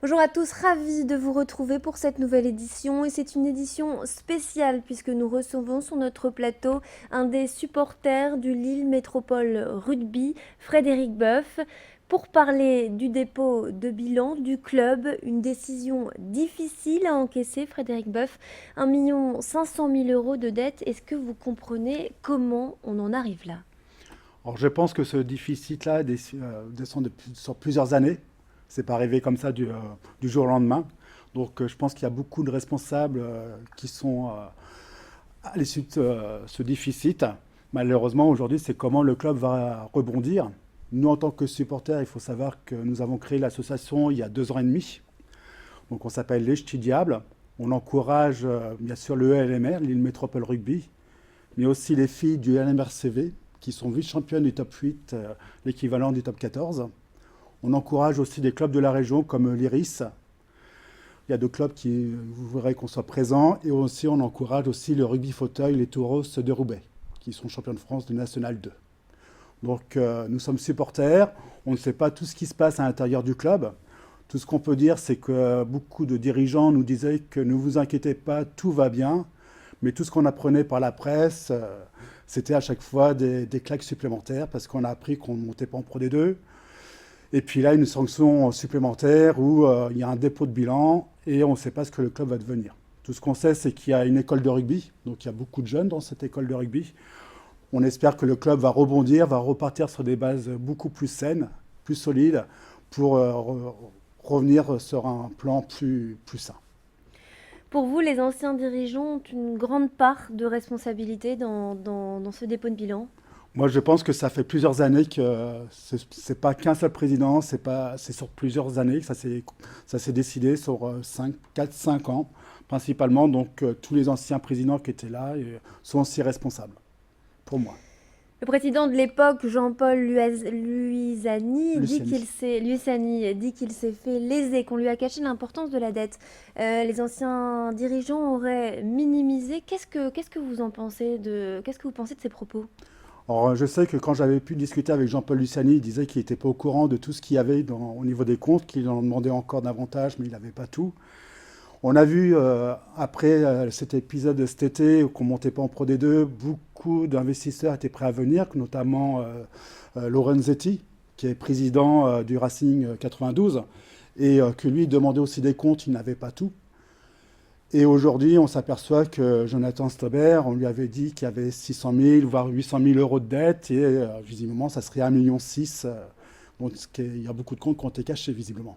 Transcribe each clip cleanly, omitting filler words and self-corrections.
Bonjour à tous, ravi de vous retrouver pour cette nouvelle édition et c'est une édition spéciale puisque nous recevons sur notre plateau un des supporters du Lille Métropole Rugby, Frédéric Boeuf, pour parler du dépôt de bilan du club, une décision difficile à encaisser, Frédéric Boeuf, 1,5 million de dettes. Est-ce que vous comprenez comment on en arrive là? Alors, je pense que ce déficit-là descend sur plusieurs années. C'est pas arrivé comme ça du jour au lendemain. Donc, je pense qu'il y a beaucoup de responsables qui sont à l'issue de ce déficit. Malheureusement, aujourd'hui, c'est comment le club va rebondir. Nous, en tant que supporters, il faut savoir que nous avons créé l'association il y a 2 ans et demi. Donc, on s'appelle les Ch'tis Diables. On encourage bien sûr le LMR, l'Île Métropole Rugby, mais aussi les filles du LMRCV, qui sont vice-championnes du top 8, l'équivalent du top 14. On encourage aussi des clubs de la région comme l'Iris. Il y a deux clubs qui voudraient qu'on soit présent. Et aussi, on encourage aussi le rugby fauteuil, les Taureaux de Roubaix, qui sont champions de France de National 2. Donc, nous sommes supporters. On ne sait pas tout ce qui se passe à l'intérieur du club. Tout ce qu'on peut dire, c'est que beaucoup de dirigeants nous disaient que ne vous inquiétez pas, tout va bien. Mais tout ce qu'on apprenait par la presse, c'était à chaque fois des claques supplémentaires parce qu'on a appris qu'on ne montait pas en Pro D2. Et puis là, une sanction supplémentaire où il y a un dépôt de bilan et on ne sait pas ce que le club va devenir. Tout ce qu'on sait, c'est qu'il y a une école de rugby, donc il y a beaucoup de jeunes dans cette école de rugby. On espère que le club va rebondir, va repartir sur des bases beaucoup plus saines, plus solides, pour revenir sur un plan plus sain. Pour vous, les anciens dirigeants ont une grande part de responsabilité dans ce dépôt de bilan? Moi, je pense que ça fait plusieurs années que c'est pas qu'un seul président, c'est sur plusieurs années que ça s'est décidé sur 4, 5 ans principalement. Donc, tous les anciens présidents qui étaient là sont aussi responsables, pour moi. Le président de l'époque, Jean-Paul Luisani, Luciani. Dit qu'il s'est fait léser, qu'on lui a caché l'importance de la dette. Les anciens dirigeants auraient minimisé. Qu'est-ce que vous en pensez qu'est-ce que vous pensez de ces propos? Alors, je sais que quand j'avais pu discuter avec Jean-Paul Luciani, il disait qu'il n'était pas au courant de tout ce qu'il y avait au niveau des comptes, qu'il en demandait encore davantage, mais il n'avait pas tout. On a vu après cet épisode de cet été qu'on ne montait pas en Pro D2, beaucoup d'investisseurs étaient prêts à venir, notamment Lorenzetti, qui est président du Racing 92, et que lui demandait aussi des comptes, il n'avait pas tout. Et aujourd'hui, on s'aperçoit que Jonathan Stober, on lui avait dit qu'il y avait 600 000, voire 800 000 euros de dette, et visiblement, ça serait 1,6 million. Donc il y a beaucoup de comptes qui ont été cachés, visiblement.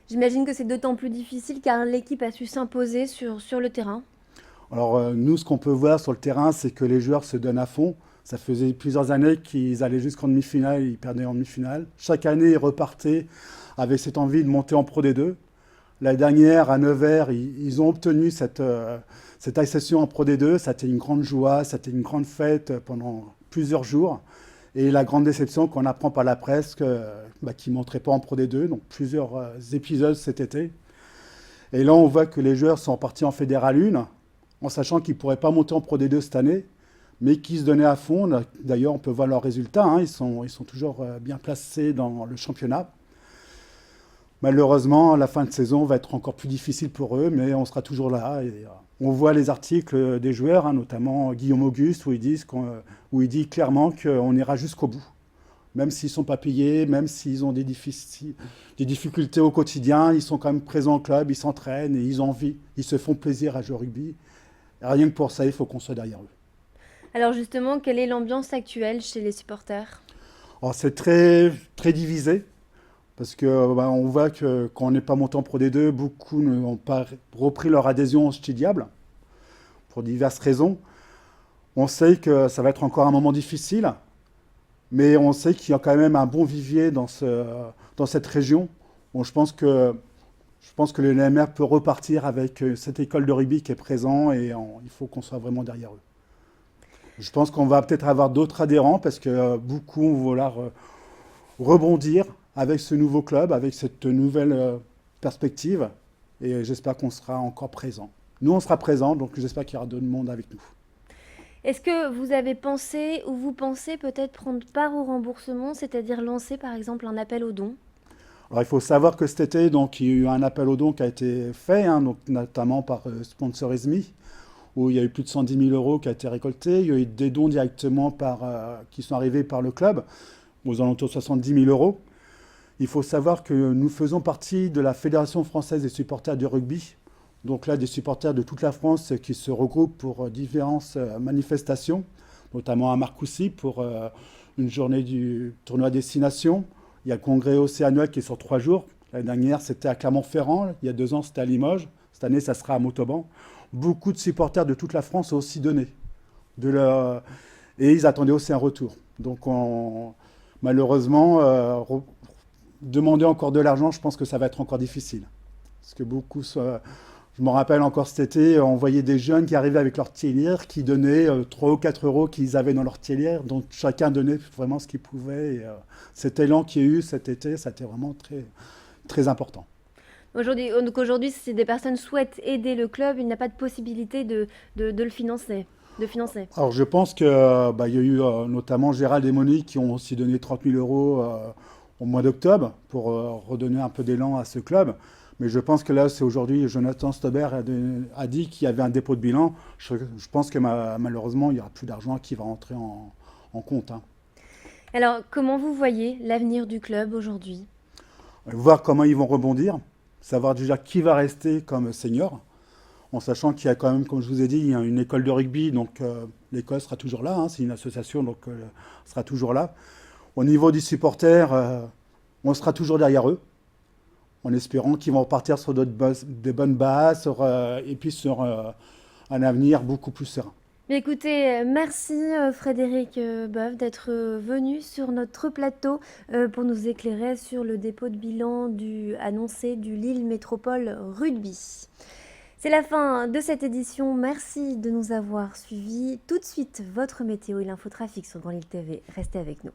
J'imagine que c'est d'autant plus difficile car l'équipe a su s'imposer sur le terrain. Alors nous, ce qu'on peut voir sur le terrain, c'est que les joueurs se donnent à fond. Ça faisait plusieurs années qu'ils allaient jusqu'en demi-finale, ils perdaient en demi-finale. Chaque année, ils repartaient avec cette envie de monter en Pro D2. La dernière, à Nevers, ils ont obtenu cette accession en Pro D2. Ça a été une grande joie, ça a été une grande fête pendant plusieurs jours. Et la grande déception qu'on apprend par la presse qu'ils ne monteraient pas en Pro D2, donc plusieurs épisodes cet été. Et là, on voit que les joueurs sont partis en Fédéral 1, en sachant qu'ils ne pourraient pas monter en Pro D2 cette année, mais qui se donnaient à fond. D'ailleurs, on peut voir leurs résultats, hein, ils sont toujours bien placés dans le championnat. Malheureusement, la fin de saison va être encore plus difficile pour eux, mais on sera toujours là. Et, on voit les articles des joueurs, hein, notamment Guillaume Auguste, où il dit clairement qu'on ira jusqu'au bout. Même s'ils ne sont pas payés, même s'ils ont des difficultés au quotidien, ils sont quand même présents au club, ils s'entraînent et ils ont envie, ils se font plaisir à jouer au rugby. Et rien que pour ça, il faut qu'on soit derrière eux. Alors justement, quelle est l'ambiance actuelle chez les supporters? Alors c'est très divisé, parce que on voit que quand on n'est pas monté en Pro D2, beaucoup n'ont pas repris leur adhésion au Ch'ti Diable, pour diverses raisons. On sait que ça va être encore un moment difficile, mais on sait qu'il y a quand même un bon vivier dans cette région. Bon, je pense que le LMR peut repartir avec cette école de rugby qui est présente et il faut qu'on soit vraiment derrière eux. Je pense qu'on va peut-être avoir d'autres adhérents parce que beaucoup vont vouloir rebondir avec ce nouveau club, avec cette nouvelle perspective. Et j'espère qu'on sera encore présent. Nous, on sera présent, donc j'espère qu'il y aura d'autres monde avec nous. Est-ce que vous avez pensé ou vous pensez peut-être prendre part au remboursement, c'est-à-dire lancer par exemple un appel aux dons? Alors il faut savoir que cet été, donc, il y a eu un appel aux dons qui a été fait, hein, donc, notamment par Sponsorisme, où il y a eu plus de 110 000 euros qui a été récoltés. Il y a eu des dons directement qui sont arrivés par le club, aux alentours de 70 000 euros. Il faut savoir que nous faisons partie de la Fédération française des supporters du rugby. Donc là, des supporters de toute la France qui se regroupent pour différentes manifestations, notamment à Marcoussis pour une journée du tournoi Destination. Il y a le congrès océanois qui est sur 3 jours. L'année dernière, c'était à Clermont-Ferrand. Il y a 2 ans, c'était à Limoges. Cette année, ça sera à Montauban. Beaucoup de supporters de toute la France ont aussi donné. Et ils attendaient aussi un retour. Donc, malheureusement, demander encore de l'argent, je pense que ça va être encore difficile. Parce que je me rappelle encore cet été, on voyait des jeunes qui arrivaient avec leur tirelire, qui donnaient 3 ou 4 euros qu'ils avaient dans leur tirelire. Donc chacun donnait vraiment ce qu'il pouvait. Et, cet élan qu'il y a eu cet été, ça a été vraiment très, très important. Donc aujourd'hui, si des personnes souhaitent aider le club, il n'y a pas de possibilité de le financer. Alors je pense qu'il y a eu notamment Gérald et Monique qui ont aussi donné 30 000 euros au mois d'octobre pour redonner un peu d'élan à ce club. Mais je pense que là, c'est aujourd'hui, Jonathan Stobert a dit qu'il y avait un dépôt de bilan. Je pense que malheureusement, il n'y aura plus d'argent qui va entrer en compte, hein. Alors, comment vous voyez l'avenir du club aujourd'hui? Voir comment ils vont rebondir, savoir déjà qui va rester comme senior, en sachant qu'il y a quand même, comme je vous ai dit, il y a une école de rugby, donc l'école sera toujours là, hein, c'est une association, donc sera toujours là. Au niveau des supporters, on sera toujours derrière eux, en espérant qu'ils vont repartir sur des bonnes bases et puis sur un avenir beaucoup plus serein. Mais écoutez, merci Frédéric Boeuf d'être venu sur notre plateau pour nous éclairer sur le dépôt de bilan annoncé du Lille Métropole Rugby. C'est la fin de cette édition. Merci de nous avoir suivis. Tout de suite, votre météo et l'infotrafic sur Grand Lille TV. Restez avec nous.